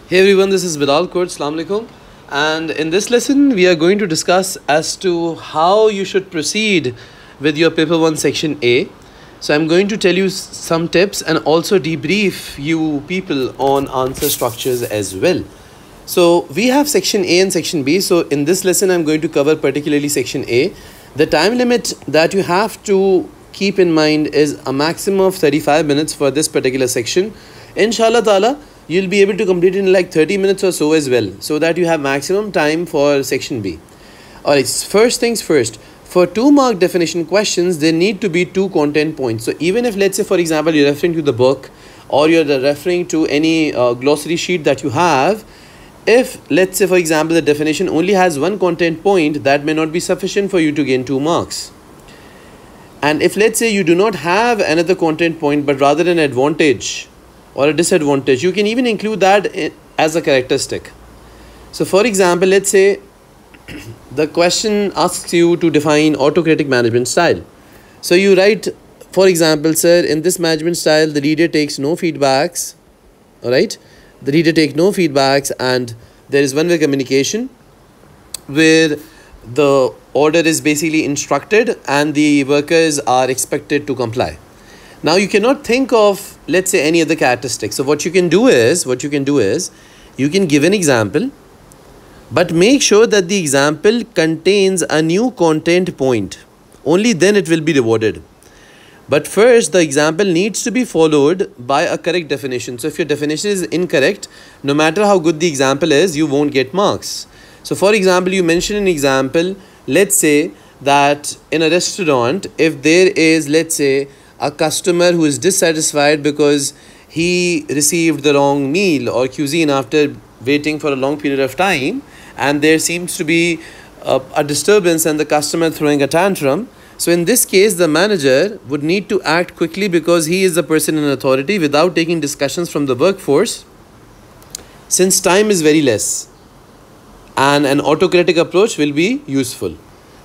Hey everyone, this is Vidal Koot. Assalamu alaikum. And in this lesson, we are going to discuss as to how you should proceed with your paper 1 section A. So I'm going to tell you some tips and also debrief you people on answer structures as well. So we have section A and section B. So in this lesson, I'm going to cover particularly section A. The time limit that you have to keep in mind is a maximum of 35 minutes for this particular section. Inshallah ta'ala, you'll be able to complete it in like 30 minutes or so as well, so that you have maximum time for section B. Alright, first things first. For 2-mark definition questions, there need to be 2 content points. So even if, let's say, for example, you're referring to the book or you're referring to any glossary sheet that you have, if, let's say, for example, the definition only has 1 content point, that may not be sufficient for you to gain 2 marks. And if, let's say, you do not have another content point, but rather an advantage or a disadvantage, you can even include that as a characteristic. So, for example, let's say the question asks you to define autocratic management style. So, you write, for example, sir, in this management style, the leader takes no feedbacks. Alright? The leader takes no feedbacks, and there is one-way communication where the order is basically instructed and the workers are expected to comply. Now you cannot think of, let's say, any other characteristic. So what you can do is you can give an example, but make sure that the example contains a new content point. Only then it will be rewarded. But first, the example needs to be followed by a correct definition. So if your definition is incorrect, no matter how good the example is, you won't get marks. So for example, you mention an example, let's say that in a restaurant, if there is, let's say, a customer who is dissatisfied because he received the wrong meal or cuisine after waiting for a long period of time, and there seems to be a disturbance and the customer throwing a tantrum. So in this case, the manager would need to act quickly because he is the person in authority without taking discussions from the workforce, since time is very less. And an autocratic approach will be useful.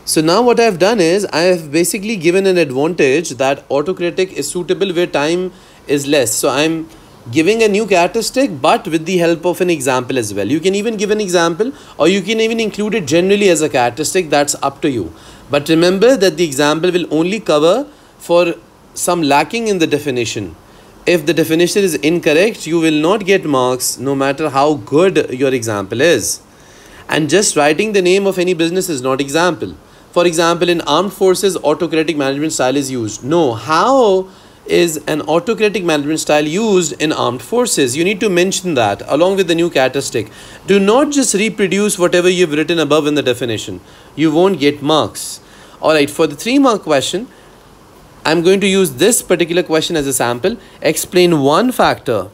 So now what I have done is I have basically given an advantage that autocratic is suitable where time is less. So I'm giving a new characteristic, but with the help of an example as well. You can even give an example, or you can even include it generally as a characteristic. That's up to you. But remember that the example will only cover for some lacking in the definition. If the definition is incorrect, you will not get marks no matter how good your example is. And just writing the name of any business is not example. For example, in armed forces, autocratic management style is used. No, how is an autocratic management style used in armed forces? You need to mention that along with the new characteristic. Do not just reproduce whatever you've written above in the definition. You won't get marks. Alright, for the 3-mark question, I'm going to use this particular question as a sample. Explain one factor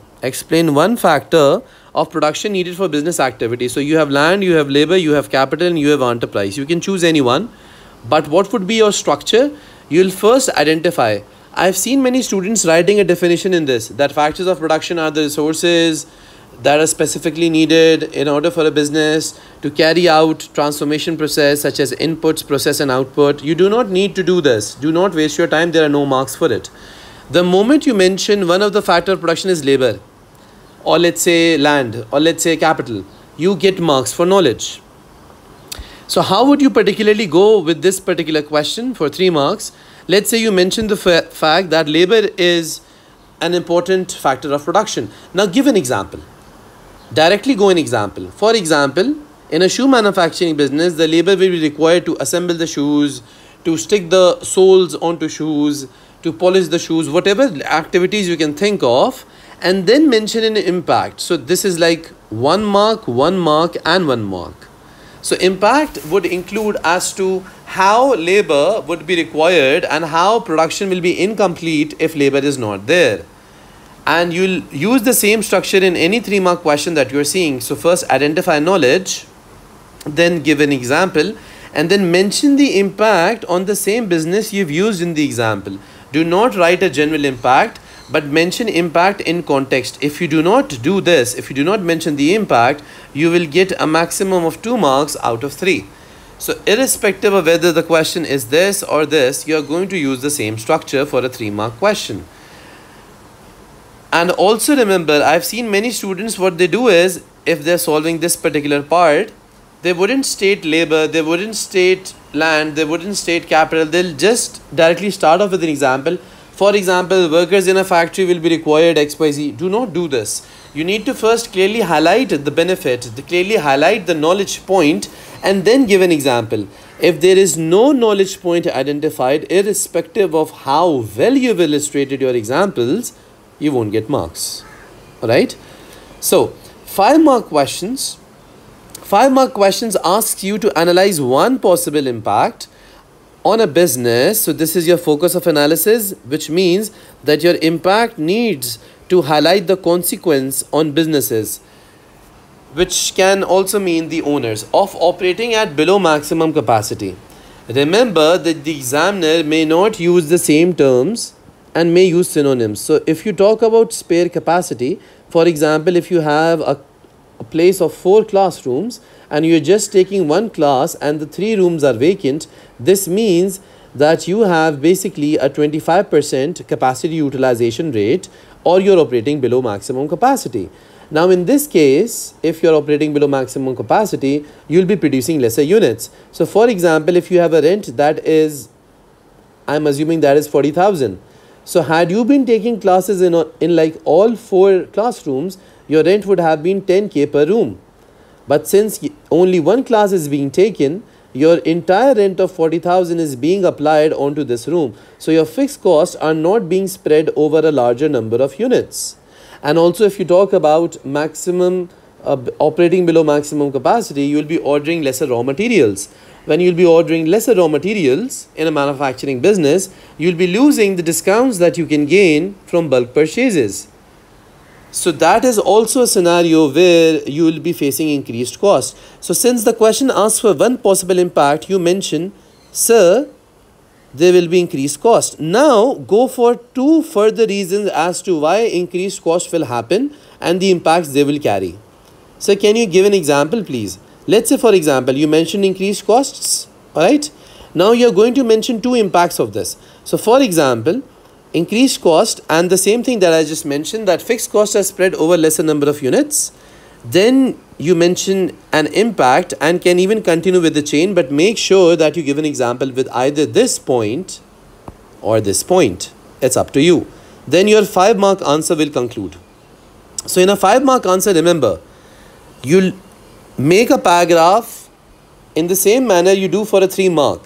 of production needed for business activity. So you have land, you have labor, you have capital, and you have enterprise. You can choose any one. But what would be your structure? You'll first identify. I've seen many students writing a definition in this, that factors of production are the resources that are specifically needed in order for a business to carry out transformation process such as inputs, process, and output. You do not need to do this. Do not waste your time. There are no marks for it. The moment you mention one of the factor of production is labor, or let's say land, or let's say capital, you get marks for knowledge. So how would you particularly go with this particular question for 3 marks? Let's say you mention the fact that labor is an important factor of production. Now give an example. Directly go an example. For example, in a shoe manufacturing business, the labor will be required to assemble the shoes, to stick the soles onto shoes, to polish the shoes, whatever activities you can think of, and then mention an impact. So this is like 1 mark, 1 mark, and 1 mark. So impact would include as to how labor would be required and how production will be incomplete if labor is not there. And you'll use the same structure in any 3-mark question that you're seeing. So first identify knowledge, then give an example, and then mention the impact on the same business you've used in the example. Do not write a general impact, but mention impact in context. If you do not do this, if you do not mention the impact, you will get a maximum of 2 marks out of 3. So irrespective of whether the question is this or this, you are going to use the same structure for a 3-mark question. And also remember, I've seen many students, what they do is, if they're solving this particular part, they wouldn't state labor, they wouldn't state land, they wouldn't state capital. They'll just directly start off with an example. For example, workers in a factory will be required XYZ. Do not do this. You need to first clearly highlight the benefit, clearly highlight the knowledge point, and then give an example. If there is no knowledge point identified, irrespective of how well you've illustrated your examples, you won't get marks. Alright? So, 5 mark questions. 5 mark questions asks you to analyze one possible impact on a business. So this is your focus of analysis, which means that your impact needs to highlight the consequence on businesses, which can also mean the owners, of operating at below maximum capacity. Remember that the examiner may not use the same terms and may use synonyms. So if you talk about spare capacity, for example, if you have a place of 4 classrooms and you're just taking 1 class and the 3 rooms are vacant, this means that you have basically a 25% capacity utilization rate, or you're operating below maximum capacity. Now in this case, if you're operating below maximum capacity, you'll be producing lesser units. So for example, if you have a rent that is, I'm assuming that is 40,000. So had you been taking classes in like all 4 classrooms, your rent would have been 10k per room. But since only 1 class is being taken, your entire rent of 40,000 is being applied onto this room. So your fixed costs are not being spread over a larger number of units. And also if you talk about maximum operating below maximum capacity, you will be ordering lesser raw materials. When you'll be ordering lesser raw materials in a manufacturing business, you'll be losing the discounts that you can gain from bulk purchases. So that is also a scenario where you will be facing increased cost. So since the question asks for one possible impact, you mention, sir, there will be increased cost. Now go for 2 further reasons as to why increased cost will happen and the impacts they will carry. So can you give an example, please? Let's say, for example, you mentioned increased costs. Alright. Now you're going to mention 2 impacts of this. So for example, increased cost and the same thing that I just mentioned, that fixed costs are spread over lesser number of units. Then you mention an impact and can even continue with the chain, but make sure that you give an example with either this point or this point. It's up to you. Then your 5 mark answer will conclude. So in a 5 mark answer, remember, you'll make a paragraph in the same manner you do for a 3 mark.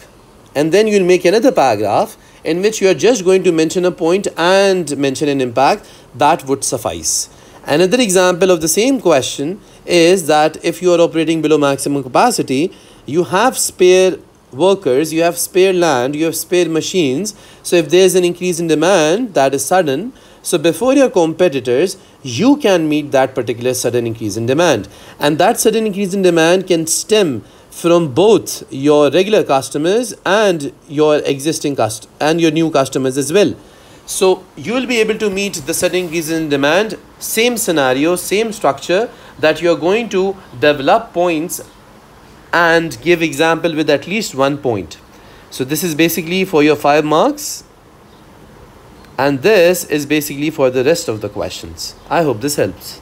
And then you'll make another paragraph in which you are just going to mention a point and mention an impact. That would suffice. Another example of the same question is that if you are operating below maximum capacity, you have spare workers, you have spare land, you have spare machines. So if there is an increase in demand that is sudden, so before your competitors, you can meet that particular sudden increase in demand. And that sudden increase in demand can stem from both your regular customers and your existing and your new customers as well. So you will be able to meet the sudden increase in demand, same scenario, same structure, that you are going to develop points and give example with at least 1 point. So this is basically for your 5 marks. And this is basically for the rest of the questions. I hope this helps.